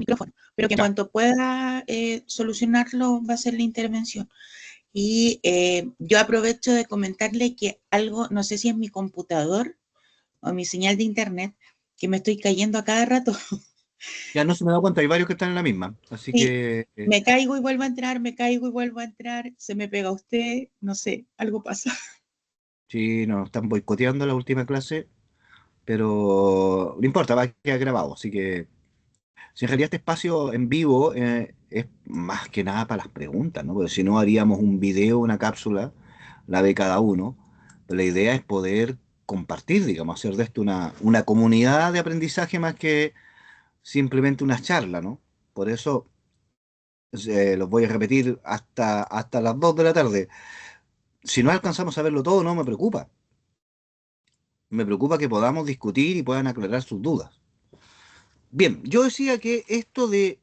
micrófono, pero que en Ya. cuanto pueda solucionarlo va a ser la intervención. Y yo aprovecho de comentarle que algo, no sé si es mi computador o mi señal de internet, que me estoy cayendo a cada rato. Ya no se me da cuenta, hay varios que están en la misma. Así Sí, que, me caigo y vuelvo a entrar, me caigo y vuelvo a entrar, se me pega usted, no sé, algo pasa. sí, nos están boicoteando la última clase, pero no importa, va a quedar grabado. Así que, si en realidad este espacio en vivo es más que nada para las preguntas, ¿no? Porque si no haríamos un video, una cápsula, la de cada uno. Pero la idea es poder compartir, digamos, hacer de esto una comunidad de aprendizaje más que simplemente una charla, ¿no? Por eso los voy a repetir hasta las 2 de la tarde. Si no alcanzamos a verlo todo, no me preocupa. Me preocupa que podamos discutir y puedan aclarar sus dudas. Bien, yo decía que esto de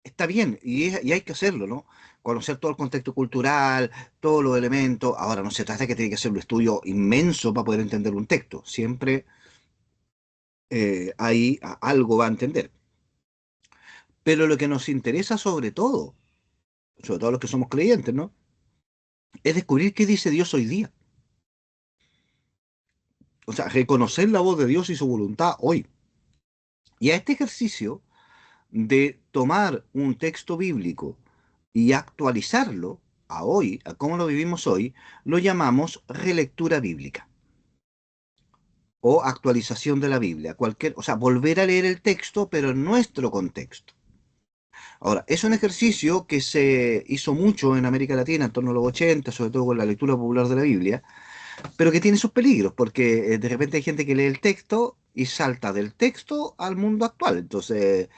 está bien y hay que hacerlo, ¿no? Conocer todo el contexto cultural, todos los elementos. Ahora, no se trata de que tiene que ser un estudio inmenso para poder entender un texto. Siempre algo va a entender. Pero lo que nos interesa sobre todo los que somos creyentes, ¿no? Es descubrir qué dice Dios hoy día. O sea, reconocer la voz de Dios y su voluntad hoy. Y a este ejercicio de tomar un texto bíblico y actualizarlo a hoy, a cómo lo vivimos hoy, lo llamamos relectura bíblica o actualización de la Biblia. O sea, volver a leer el texto, pero en nuestro contexto. Ahora, es un ejercicio que se hizo mucho en América Latina en torno a los 80, sobre todo con la lectura popular de la Biblia, pero que tiene sus peligros, porque de repente hay gente que lee el texto y salta del texto al mundo actual. Entonces,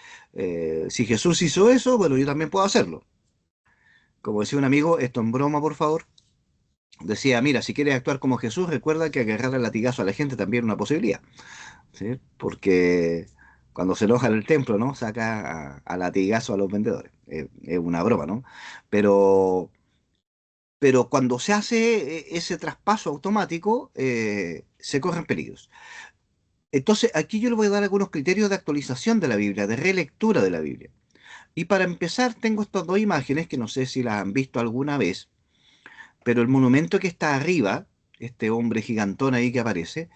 si Jesús hizo eso, bueno, yo también puedo hacerlo. Como decía un amigo, esto en broma, por favor, decía, mira, si quieres actuar como Jesús, recuerda que agarrar el latigazo a la gente también es una posibilidad, ¿sí? Porque cuando se enoja en el templo, ¿no? Saca a latigazo a los vendedores. Es una broma, ¿no? Pero cuando se hace ese traspaso automático, se corren peligros. Entonces, aquí yo le voy a dar algunos criterios de actualización de la Biblia, de relectura de la Biblia. Y para empezar, tengo estas dos imágenes que no sé si las han visto alguna vez, pero el monumento que está arriba, este hombre gigantón ahí que aparece,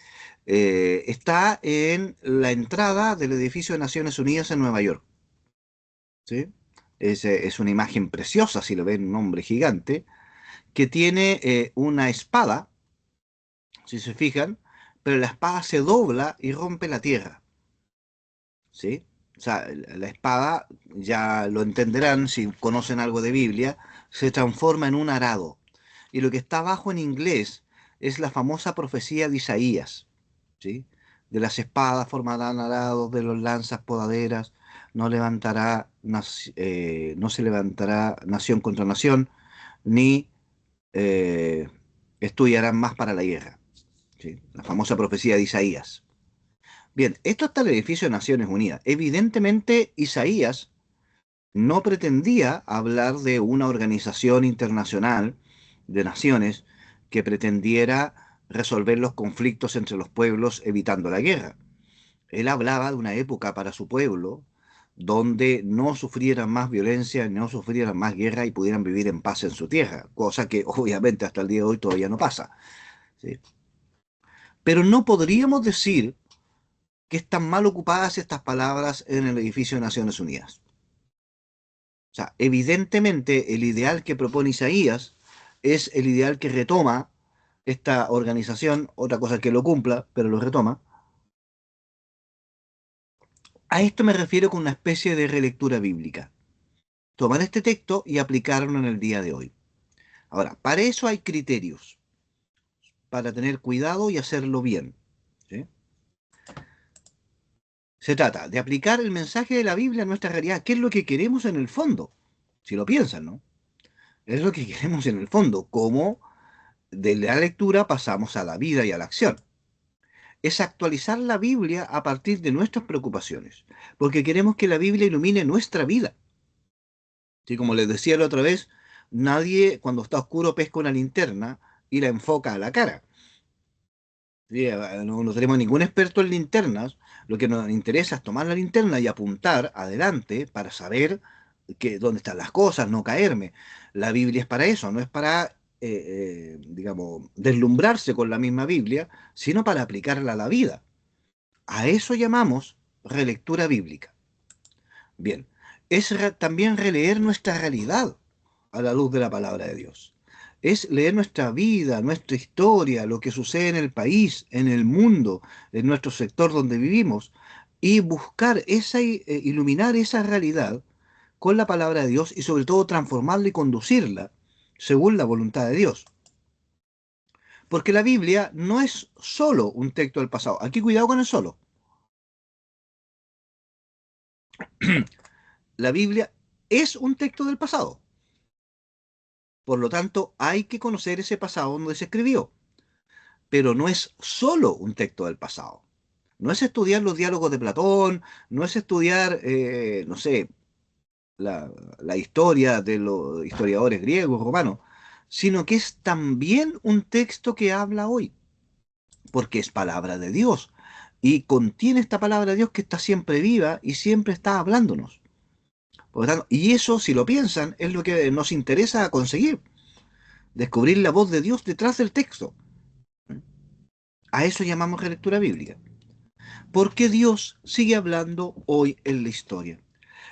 está en la entrada del edificio de Naciones Unidas en Nueva York. ¿Sí? Es una imagen preciosa, si lo ven, un hombre gigante, que tiene una espada, si se fijan, pero la espada se dobla y rompe la tierra. ¿Sí? O sea, la espada, ya lo entenderán si conocen algo de Biblia, se transforma en un arado. Y lo que está abajo en inglés es la famosa profecía de Isaías, ¿sí? De las espadas formarán arados, de los lanzas podaderas, no se levantará nación contra nación, ni eh, estudiarán más para la guerra. ¿Sí? La famosa profecía de Isaías. Bien, esto está en el edificio de Naciones Unidas. Evidentemente, Isaías no pretendía hablar de una organización internacional de naciones que pretendiera resolver los conflictos entre los pueblos evitando la guerra. Él hablaba de una época para su pueblo donde no sufrieran más violencia, no sufrieran más guerra y pudieran vivir en paz en su tierra, cosa que obviamente hasta el día de hoy todavía no pasa. ¿Sí? Pero no podríamos decir que están mal ocupadas estas palabras en el edificio de Naciones Unidas. O sea, evidentemente el ideal que propone Isaías es el ideal que retoma esta organización, otra cosa es que lo cumpla, pero lo retoma. A esto me refiero con una especie de relectura bíblica. Tomar este texto y aplicarlo en el día de hoy. Ahora, para eso hay criterios, para tener cuidado y hacerlo bien. ¿Sí? Se trata de aplicar el mensaje de la Biblia a nuestra realidad. ¿Qué es lo que queremos en el fondo? Si lo piensan, ¿no? Es lo que queremos en el fondo, cómo de la lectura pasamos a la vida y a la acción. Es actualizar la Biblia a partir de nuestras preocupaciones, porque queremos que la Biblia ilumine nuestra vida. ¿Sí? Como les decía la otra vez, nadie cuando está oscuro pesca una linterna y la enfoca a la cara. ¿Sí? No tenemos ningún experto en linternas, Lo que nos interesa es tomar la linterna y apuntar adelante para saber dónde están las cosas, no caerme. La Biblia es para eso, no es para, digamos, deslumbrarse con la misma Biblia, sino para aplicarla a la vida. A eso llamamos relectura bíblica. Bien, es también releer nuestra realidad a la luz de la palabra de Dios. Es leer nuestra vida, nuestra historia, lo que sucede en el país, en el mundo, en nuestro sector donde vivimos, y buscar iluminar esa realidad con la palabra de Dios y sobre todo transformarla y conducirla según la voluntad de Dios. Porque la Biblia no es solo un texto del pasado. Aquí cuidado con el solo. La Biblia es un texto del pasado. Por lo tanto, hay que conocer ese pasado donde se escribió. Pero no es solo un texto del pasado. No es estudiar los diálogos de Platón, no es estudiar, no sé, la historia de los historiadores griegos, romanos, sino que es también un texto que habla hoy, porque es palabra de Dios y contiene esta palabra de Dios que está siempre viva y siempre está hablándonos. Por lo tanto, y eso, si lo piensan, es lo que nos interesa conseguir, descubrir la voz de Dios detrás del texto. A eso llamamos relectura bíblica. Porque Dios sigue hablando hoy en la historia.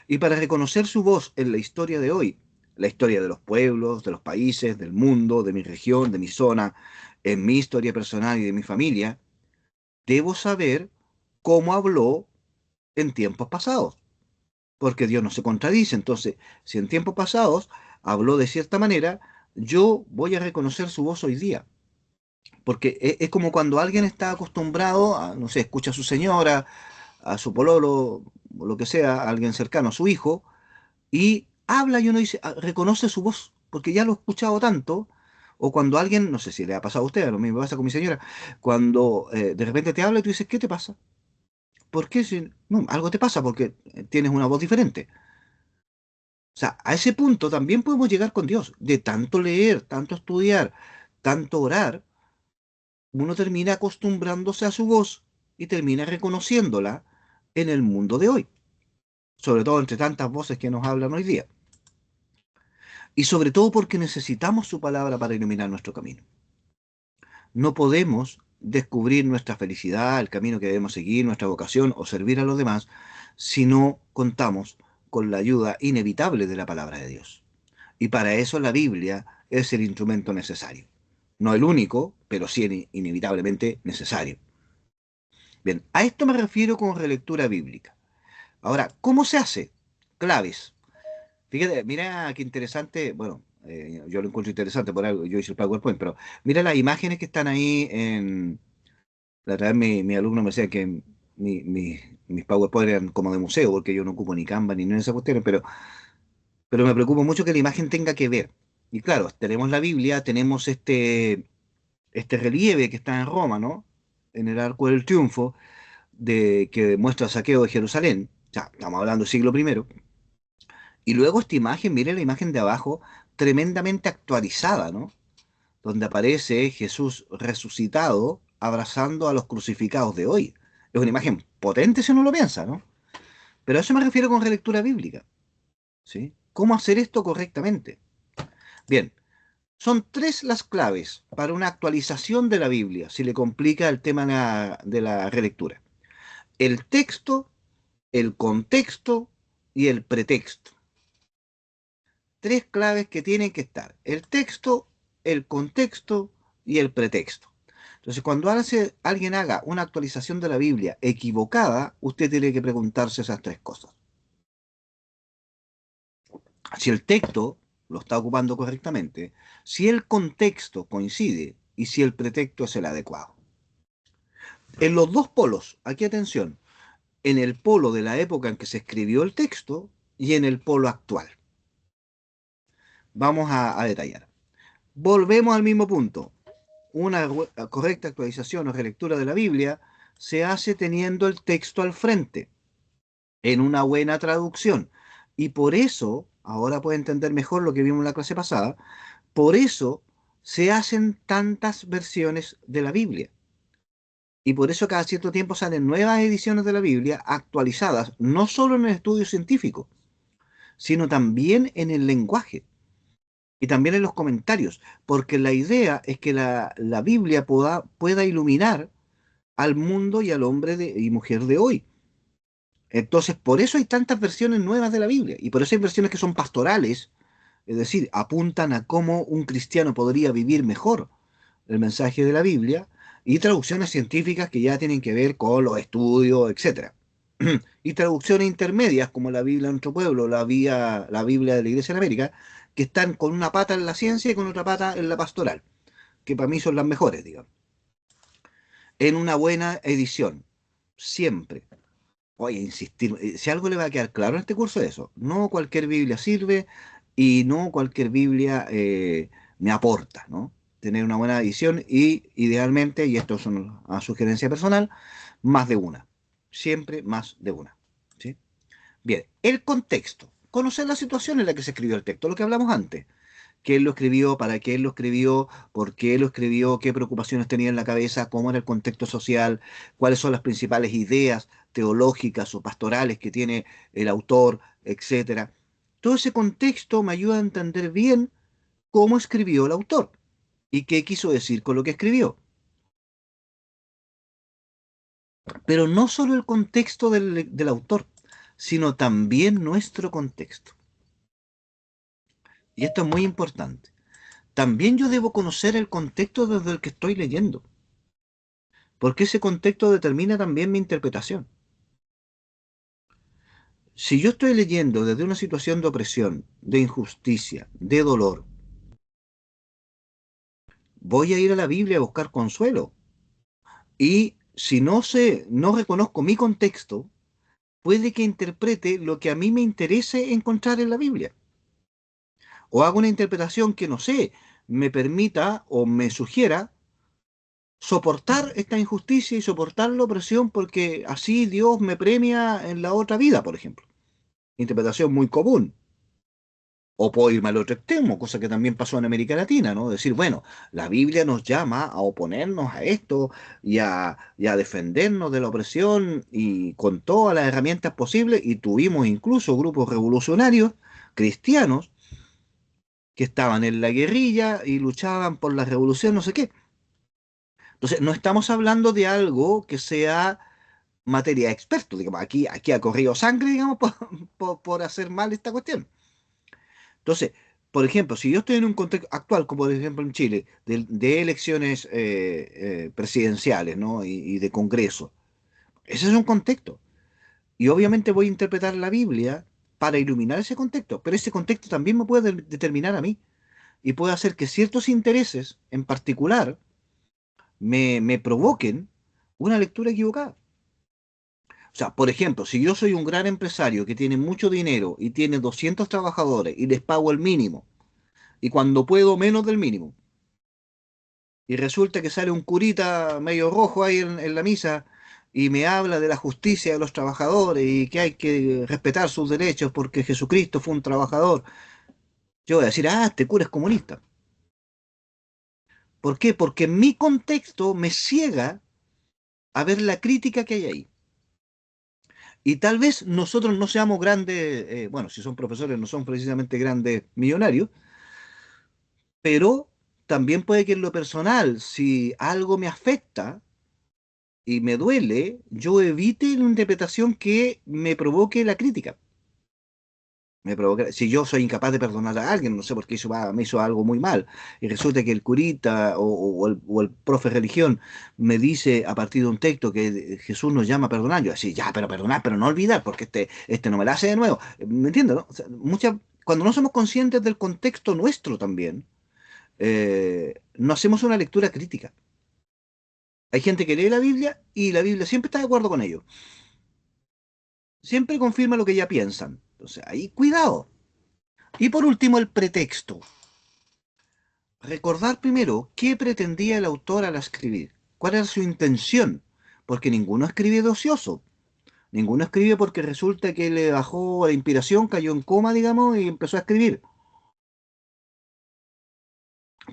Y para reconocer su voz en la historia de hoy, la historia de los pueblos, de los países, del mundo, de mi región, de mi zona, en mi historia personal y de mi familia, debo saber cómo habló en tiempos pasados. Porque Dios no se contradice. Entonces, si en tiempos pasados habló de cierta manera, yo voy a reconocer su voz hoy día. Porque es como cuando alguien está acostumbrado a, no sé, escucha a su señora, a su pololo, o lo que sea, a alguien cercano, a su hijo, y habla y uno dice, reconoce su voz, porque ya lo he escuchado tanto, o cuando alguien, no sé si le ha pasado a usted, a lo mismo me pasa con mi señora, cuando de repente te habla y tú dices, ¿qué te pasa? ¿Por qué? Si, no, algo te pasa porque tienes una voz diferente. O sea, a ese punto también podemos llegar con Dios, de tanto leer, tanto estudiar, tanto orar, uno termina acostumbrándose a su voz y termina reconociéndola en el mundo de hoy, sobre todo entre tantas voces que nos hablan hoy día. Y sobre todo porque necesitamos su palabra para iluminar nuestro camino. No podemos descubrir nuestra felicidad, el camino que debemos seguir, nuestra vocación o servir a los demás si no contamos con la ayuda inevitable de la palabra de Dios. Y para eso la Biblia es el instrumento necesario. No el único, pero sí inevitablemente necesario. Bien, a esto me refiero con relectura bíblica. Ahora, ¿cómo se hace? Claves. Fíjate, mira qué interesante, bueno, yo lo encuentro interesante, por algo, yo hice el PowerPoint, pero mira las imágenes que están ahí en... La otra vez mi alumno me decía que mis PowerPoint eran como de museo, porque yo no ocupo ni Canva ni nada de esas cuestiones, pero me preocupa mucho que la imagen tenga que ver. Y claro, tenemos la Biblia, tenemos este relieve que está en Roma, ¿no? En el Arco del Triunfo, que muestra el saqueo de Jerusalén. O sea, estamos hablando del siglo primero. Y luego esta imagen, mire la imagen de abajo, tremendamente actualizada, ¿no? Donde aparece Jesús resucitado abrazando a los crucificados de hoy. Es una imagen potente si uno lo piensa, ¿no? Pero a eso me refiero con relectura bíblica, ¿sí? ¿Cómo hacer esto correctamente? Bien, son tres las claves para una actualización de la Biblia, si le complica el tema de la relectura. El texto, el contexto y el pretexto. Tres claves que tienen que estar: el texto, el contexto y el pretexto. Entonces, cuando alguien haga una actualización de la Biblia equivocada, usted tiene que preguntarse esas tres cosas. Si el texto lo está ocupando correctamente, si el contexto coincide y si el pretexto es el adecuado. En los dos polos, aquí atención, en el polo de la época en que se escribió el texto y en el polo actual. Vamos a detallar. Volvemos al mismo punto. Una correcta actualización o relectura de la Biblia se hace teniendo el texto al frente, en una buena traducción. Y por eso, ahora puede entender mejor lo que vimos en la clase pasada, por eso se hacen tantas versiones de la Biblia. Y por eso cada cierto tiempo salen nuevas ediciones de la Biblia actualizadas, no solo en el estudio científico, sino también en el lenguaje y también en los comentarios, porque la idea es que la Biblia pueda iluminar al mundo y al hombre y mujer de hoy. Entonces, por eso hay tantas versiones nuevas de la Biblia y por eso hay versiones que son pastorales, es decir, apuntan a cómo un cristiano podría vivir mejor el mensaje de la Biblia, y traducciones científicas que ya tienen que ver con los estudios, etcétera. Y traducciones intermedias como la Biblia de nuestro pueblo, la Biblia de la Iglesia en América, que están con una pata en la ciencia y con otra pata en la pastoral, que para mí son las mejores, digamos. En una buena edición, siempre. Voy a insistir, si algo le va a quedar claro en este curso es eso, no cualquier Biblia sirve y no cualquier Biblia me aporta, ¿no? Tener una buena edición y idealmente, y esto es una sugerencia personal, más de una, siempre más de una, ¿sí? Bien, el contexto, conocer la situación en la que se escribió el texto, lo que hablamos antes, quién lo escribió, para qué lo escribió, por qué lo escribió, qué preocupaciones tenía en la cabeza, cómo era el contexto social, cuáles son las principales ideas teológicas o pastorales que tiene el autor, etcétera. Todo ese contexto me ayuda a entender bien cómo escribió el autor y qué quiso decir con lo que escribió. Pero no solo el contexto del autor, sino también nuestro contexto. Y esto es muy importante. También yo debo conocer el contexto desde el que estoy leyendo, porque ese contexto determina también mi interpretación. Si yo estoy leyendo desde una situación de opresión, de injusticia, de dolor, voy a ir a la Biblia a buscar consuelo. Y si no sé, no reconozco mi contexto, puede que interprete lo que a mí me interese encontrar en la Biblia. O hago una interpretación que, no sé, me permita o me sugiera soportar esta injusticia y soportar la opresión porque así Dios me premia en la otra vida, por ejemplo. Interpretación muy común. O puedo irme al otro extremo, cosa que también pasó en América Latina, ¿no? Decir, bueno, la Biblia nos llama a oponernos a esto y a defendernos de la opresión y con todas las herramientas posibles, y tuvimos incluso grupos revolucionarios cristianos que estaban en la guerrilla y luchaban por la revolución, no sé qué. Entonces, no estamos hablando de algo que sea materia de experto, digamos, aquí ha corrido sangre, digamos, por hacer mal esta cuestión. Entonces, por ejemplo, si yo estoy en un contexto actual, como por ejemplo en Chile, de elecciones presidenciales, ¿no? Y de Congreso, ese es un contexto. Y obviamente voy a interpretar la Biblia para iluminar ese contexto, pero ese contexto también me puede determinar a mí y puede hacer que ciertos intereses en particular me provoquen una lectura equivocada. O sea, por ejemplo, si yo soy un gran empresario que tiene mucho dinero y tiene 200 trabajadores y les pago el mínimo, y cuando puedo menos del mínimo, y resulta que sale un curita medio rojo ahí en la misa y me habla de la justicia de los trabajadores y que hay que respetar sus derechos porque Jesucristo fue un trabajador, yo voy a decir, ah, este cura es comunista. ¿Por qué? Porque mi contexto me ciega a ver la crítica que hay ahí. Y tal vez nosotros no seamos grandes, bueno, si son profesores no son precisamente grandes millonarios, pero también puede que en lo personal, si algo me afecta y me duele, yo evite una interpretación que me provoque la crítica. Si yo soy incapaz de perdonar a alguien, no sé por qué me hizo algo muy mal, y resulta que el curita o el profe de religión me dice a partir de un texto que Jesús nos llama a perdonar, yo así, ya, pero perdonar, pero no olvidar, porque este no me la hace de nuevo. ¿Me entiendes, no? O sea, cuando no somos conscientes del contexto nuestro también, no hacemos una lectura crítica. Hay gente que lee la Biblia y la Biblia siempre está de acuerdo con ellos. Siempre confirma lo que ya piensan. Entonces, ahí cuidado. Y por último, el pretexto. Recordar primero qué pretendía el autor al escribir, cuál era su intención, porque ninguno escribe de ocioso, ninguno escribe porque resulta que le bajó la inspiración, cayó en coma, digamos, y empezó a escribir.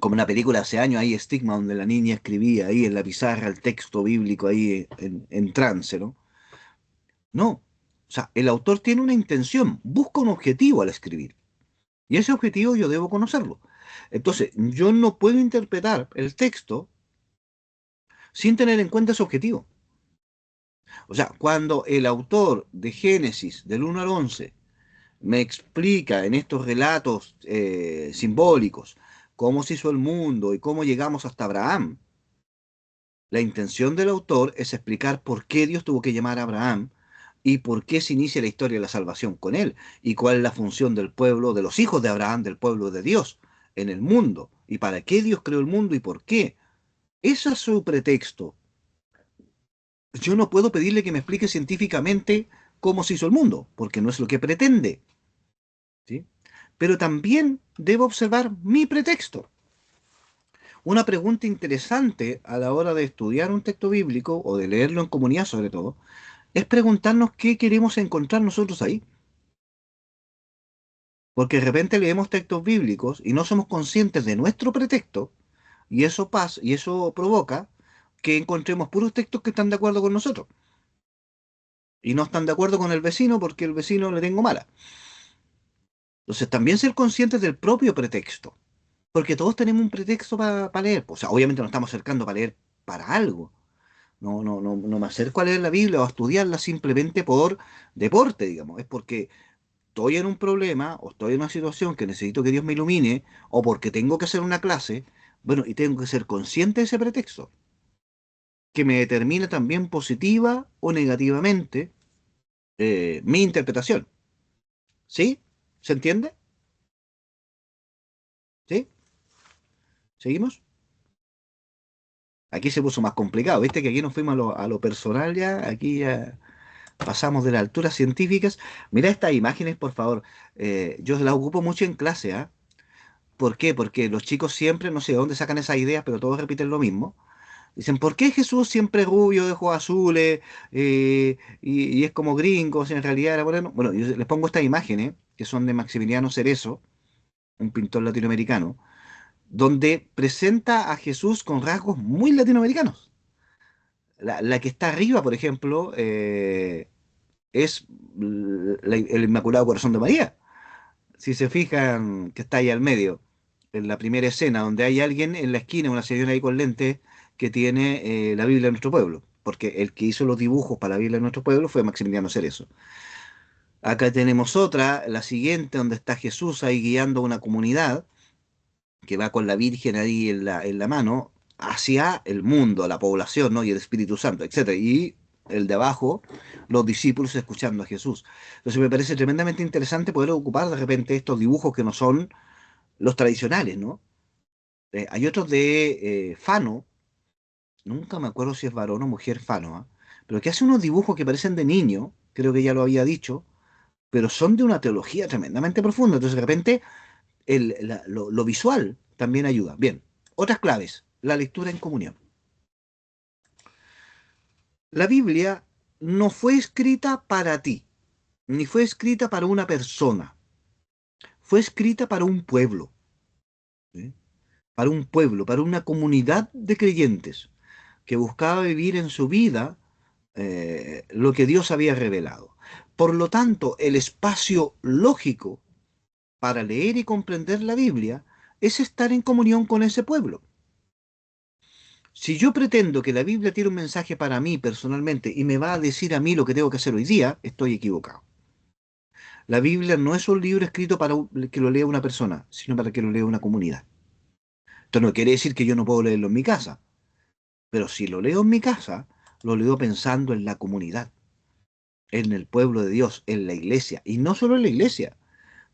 como una película hace años, ahí Estigma, donde la niña escribía ahí en la pizarra el texto bíblico ahí en trance, ¿no? No, o sea, el autor tiene una intención, busca un objetivo al escribir, y ese objetivo yo debo conocerlo. Entonces, yo no puedo interpretar el texto sin tener en cuenta ese objetivo. O sea, cuando el autor de Génesis, del 1 al 11, me explica en estos relatos simbólicos cómo se hizo el mundo y cómo llegamos hasta Abraham, la intención del autor es explicar por qué Dios tuvo que llamar a Abraham y por qué se inicia la historia de la salvación con él y cuál es la función del pueblo, de los hijos de Abraham, del pueblo de Dios en el mundo y para qué Dios creó el mundo y por qué. Ese es su pretexto. Yo no puedo pedirle que me explique científicamente cómo se hizo el mundo, porque no es lo que pretende, ¿sí? Pero también debo observar mi pretexto. Una pregunta interesante a la hora de estudiar un texto bíblico o de leerlo en comunidad sobre todo, es preguntarnos qué queremos encontrar nosotros ahí. Porque de repente leemos textos bíblicos y no somos conscientes de nuestro pretexto, y eso pasa, y eso provoca que encontremos puros textos que están de acuerdo con nosotros. Y no están de acuerdo con el vecino porque el vecino le tengo mala. Entonces también ser conscientes del propio pretexto. Porque todos tenemos un pretexto para leer. O sea, obviamente nos estamos acercando para leer para algo. No me acerco a leer la Biblia o a estudiarla simplemente por deporte, digamos. Es porque estoy en un problema o estoy en una situación que necesito que Dios me ilumine o porque tengo que hacer una clase, bueno, y tengo que ser consciente de ese pretexto, que me determina también positiva o negativamente mi interpretación. ¿Sí? ¿Se entiende? ¿Sí? ¿Seguimos? Aquí se puso más complicado, ¿viste? Que aquí nos fuimos a lo personal ya, aquí ya pasamos de las alturas científicas. Mira estas imágenes, por favor. Yo las ocupo mucho en clase, ¿ah? ¿Por qué? Porque los chicos siempre, no sé de dónde sacan esas ideas, pero todos repiten lo mismo. Dicen, ¿por qué Jesús siempre es rubio, de ojos azules, y es como gringo, si en realidad era moreno? Bueno, yo les pongo estas imágenes, que son de Maximiliano Cerezo, un pintor latinoamericano, donde presenta a Jesús con rasgos muy latinoamericanos. La que está arriba, por ejemplo, es el Inmaculado Corazón de María. Si se fijan que está ahí al medio, en la primera escena, donde hay alguien en la esquina, una señora ahí con lentes, que tiene la Biblia de nuestro pueblo, porque el que hizo los dibujos para la Biblia de nuestro pueblo fue Maximiliano Cerezo. Acá tenemos otra, la siguiente, donde está Jesús ahí guiando a una comunidad, que va con la Virgen ahí en la mano, hacia el mundo, la población, ¿no? Y el Espíritu Santo, etcétera. Y el de abajo, los discípulos escuchando a Jesús. Entonces me parece tremendamente interesante poder ocupar de repente estos dibujos que no son los tradicionales, ¿no? Hay otros de Fano, nunca me acuerdo si es varón o mujer Fano, ¿ah? Pero que hace unos dibujos que parecen de niño, creo que ya lo había dicho, pero son de una teología tremendamente profunda. Entonces, de repente, lo visual también ayuda. Bien, otras claves. La lectura en comunión. La Biblia no fue escrita para ti, ni fue escrita para una persona. Fue escrita para un pueblo, ¿sí? Para un pueblo, para una comunidad de creyentes que buscaba vivir en su vida lo que Dios había revelado. Por lo tanto, el espacio lógico para leer y comprender la Biblia es estar en comunión con ese pueblo. Si yo pretendo que la Biblia tiene un mensaje para mí personalmente y me va a decir a mí lo que tengo que hacer hoy día, estoy equivocado. La Biblia no es un libro escrito para que lo lea una persona, sino para que lo lea una comunidad. Esto no quiere decir que yo no puedo leerlo en mi casa, pero si lo leo en mi casa, lo leo pensando en la comunidad, en el pueblo de Dios, en la iglesia, y no solo en la iglesia,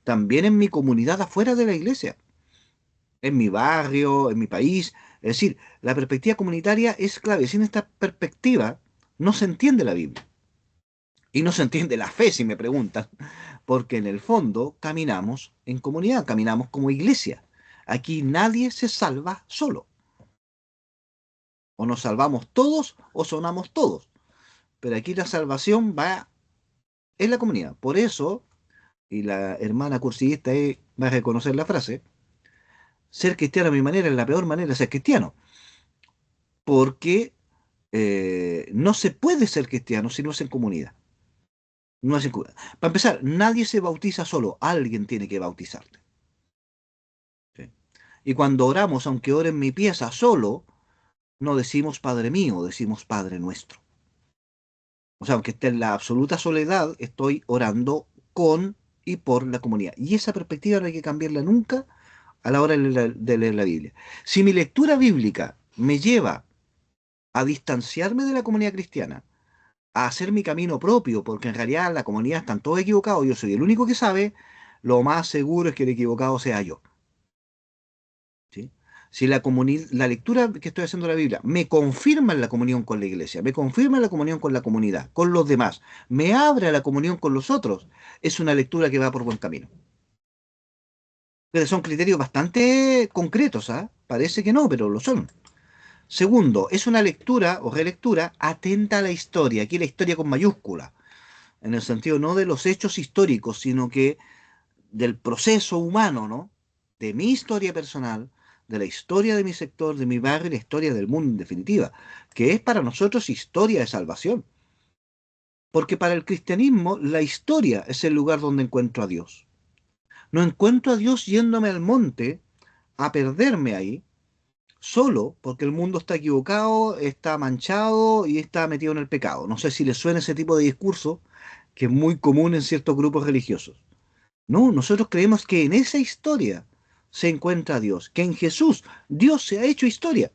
también en mi comunidad afuera de la iglesia, en mi barrio, en mi país. Es decir, la perspectiva comunitaria es clave. Sin esta perspectiva no se entiende la Biblia. Y no se entiende la fe, si me preguntan, porque en el fondo caminamos en comunidad, caminamos como iglesia. Aquí nadie se salva solo. O nos salvamos todos o sonamos todos. Pero aquí la salvación va en la comunidad. Por eso, y la hermana cursillista va a reconocer la frase, ser cristiano a mi manera es la peor manera de ser cristiano, porque no se puede ser cristiano si no es en comunidad. No es en comunidad. Para empezar, nadie se bautiza solo, alguien tiene que bautizarte. ¿Sí? Y cuando oramos, aunque ore en mi pieza solo, no decimos Padre mío, decimos Padre nuestro. O sea, aunque esté en la absoluta soledad, estoy orando con y por la comunidad. Y esa perspectiva no hay que cambiarla nunca a la hora de leer la Biblia. Si mi lectura bíblica me lleva a distanciarme de la comunidad cristiana, a hacer mi camino propio, porque en realidad la comunidad están todos equivocados, yo soy el único que sabe, lo más seguro es que el equivocado sea yo. ¿Sí? Si la lectura que estoy haciendo de la Biblia me confirma en la comunión con la iglesia, me confirma en la comunión con la comunidad, con los demás, me abre a la comunión con los otros, es una lectura que va por buen camino. Pero son criterios bastante concretos, ¿ah? Parece que no, pero lo son. Segundo, es una lectura o relectura atenta a la historia, aquí la historia con mayúscula, en el sentido no de los hechos históricos, sino que del proceso humano, ¿no? De mi historia personal, de la historia de mi sector, de mi barrio y la historia del mundo en definitiva, que es para nosotros historia de salvación. Porque para el cristianismo la historia es el lugar donde encuentro a Dios. No encuentro a Dios yéndome al monte a perderme ahí, solo porque el mundo está equivocado, está manchado y está metido en el pecado. No sé si les suena ese tipo de discurso que es muy común en ciertos grupos religiosos. No, nosotros creemos que en esa historia se encuentra Dios, que en Jesús Dios se ha hecho historia.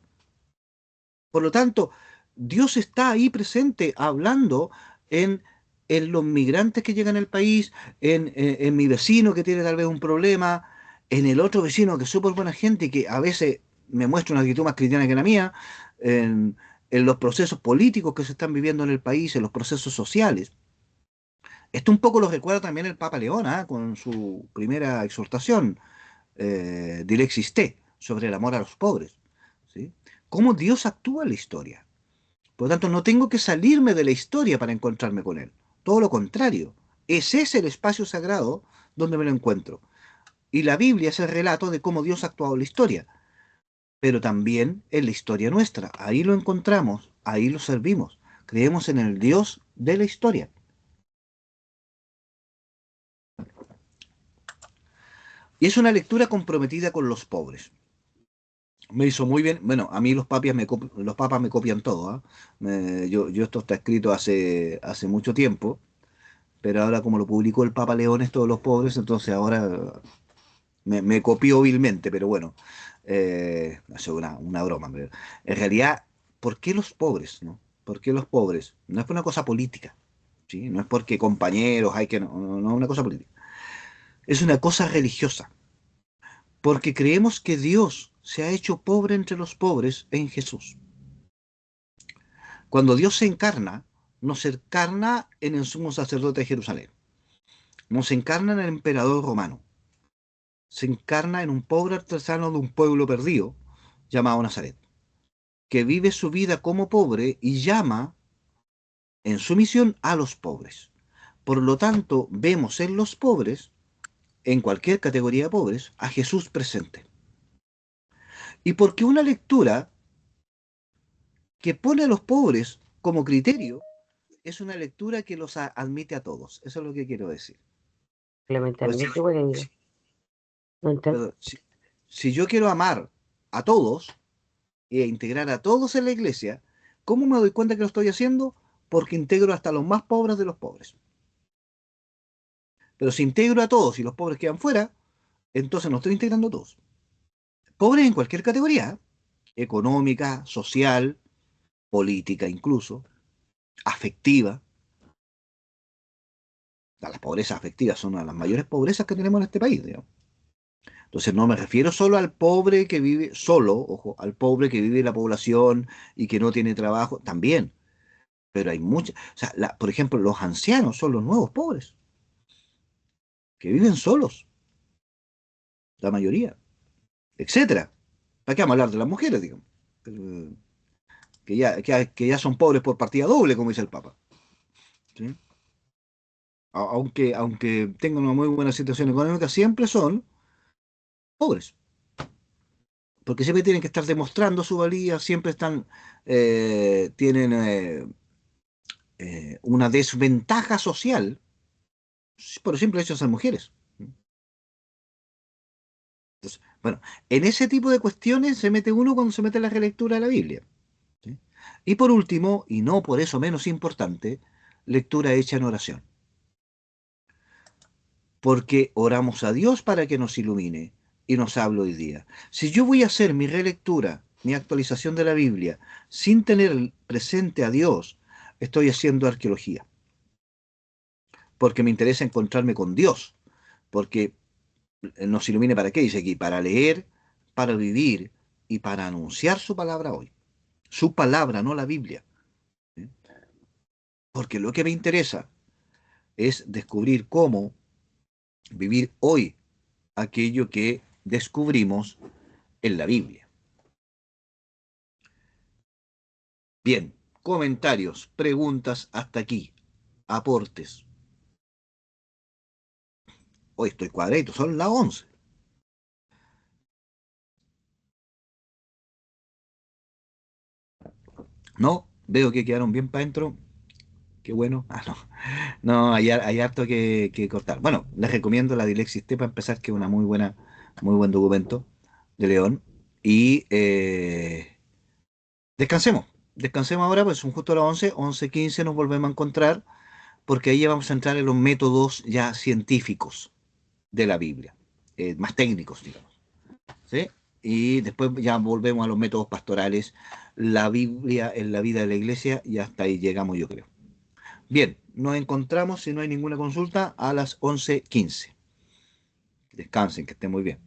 Por lo tanto, Dios está ahí presente hablando en, en los migrantes que llegan al país, en mi vecino que tiene tal vez un problema, en el otro vecino que es súper buena gente y que a veces me muestra una actitud más cristiana que la mía, en, en los procesos políticos que se están viviendo en el país, en los procesos sociales. Esto un poco lo recuerda también el Papa León, ¿ah? Con su primera exhortación, Dilexis Te, sobre el amor a los pobres. ¿Sí? Cómo Dios actúa en la historia. Por lo tanto, no tengo que salirme de la historia para encontrarme con Él. Todo lo contrario. Ese es el espacio sagrado donde me lo encuentro. Y la Biblia es el relato de cómo Dios ha actuado en la historia, pero también en la historia nuestra. Ahí lo encontramos, ahí lo servimos. Creemos en el Dios de la historia. Y es una lectura comprometida con los pobres. Me hizo muy bien. Bueno, a mí los papas me copian todo, ¿ah? Yo esto está escrito hace mucho tiempo, pero ahora como lo publicó el Papa León, esto de los pobres, entonces ahora me copió vilmente, pero bueno, es una broma. Pero en realidad, ¿por qué los pobres, no? ¿Por qué los pobres? No es por una cosa política, ¿sí? No es porque compañeros hay que... No, no es una cosa política. Es una cosa religiosa, porque creemos que Dios se ha hecho pobre entre los pobres en Jesús. Cuando Dios se encarna, no se encarna en el sumo sacerdote de Jerusalén, no se encarna en el emperador romano, se encarna en un pobre artesano de un pueblo perdido llamado Nazaret, que vive su vida como pobre y llama en su misión a los pobres. Por lo tanto, vemos en los pobres, en cualquier categoría de pobres, a Jesús presente. Y porque una lectura que pone a los pobres como criterio es una lectura que los admite a todos. Eso es lo que quiero decir. Pues Complementariamente, porque no entiendo. si yo quiero amar a todos e integrar a todos en la iglesia, ¿cómo me doy cuenta que lo estoy haciendo? Porque integro hasta los más pobres de los pobres. Pero si integro a todos y los pobres quedan fuera, entonces no estoy integrando a todos. Pobres en cualquier categoría, económica, social, política incluso, afectiva. Las pobrezas afectivas son una de las mayores pobrezas que tenemos en este país, digamos. Entonces no me refiero solo al pobre que vive solo, ojo, al pobre que vive en la población y que no tiene trabajo, también, pero hay muchas, o sea, por ejemplo, los ancianos son los nuevos pobres, que viven solos, la mayoría, etcétera. ¿Para qué vamos a hablar de las mujeres, digamos? Pero, que ya son pobres por partida doble, como dice el Papa. ¿Sí? Aunque tengan una muy buena situación económica, siempre son pobres. porque siempre tienen que estar demostrando su valía, siempre tienen una desventaja social por el simple hecho de ser mujeres. Entonces, bueno, en ese tipo de cuestiones se mete uno cuando se mete en la relectura de la Biblia. ¿Sí? Y por último, y no por eso menos importante, lectura hecha en oración. Porque oramos a Dios para que nos ilumine y nos hable hoy día. Si yo voy a hacer mi relectura, mi actualización de la Biblia, sin tener presente a Dios, estoy haciendo arqueología. Porque me interesa encontrarme con Dios. Porque nos ilumine para qué, dice aquí, para leer, para vivir y para anunciar su palabra hoy. Su palabra, no la Biblia. ¿Sí? Porque lo que me interesa es descubrir cómo vivir hoy aquello que descubrimos en la Biblia. Bien, comentarios, preguntas hasta aquí, aportes. Hoy estoy cuadradito, son las 11. No, veo que quedaron bien para adentro. Qué bueno. Ah, no. No, hay harto que cortar. Bueno, les recomiendo la Dilexis T para empezar, que es una muy buen documento de León. Y descansemos. Descansemos ahora, pues son justo las 11:15 nos volvemos a encontrar, porque ahí ya vamos a entrar en los métodos ya científicos de la Biblia, más técnicos, digamos. ¿Sí? Y después ya volvemos a los métodos pastorales, la Biblia en la vida de la iglesia, y hasta ahí llegamos, yo creo. Bien, nos encontramos, si no hay ninguna consulta, a las 11:15. Descansen, que estén muy bien.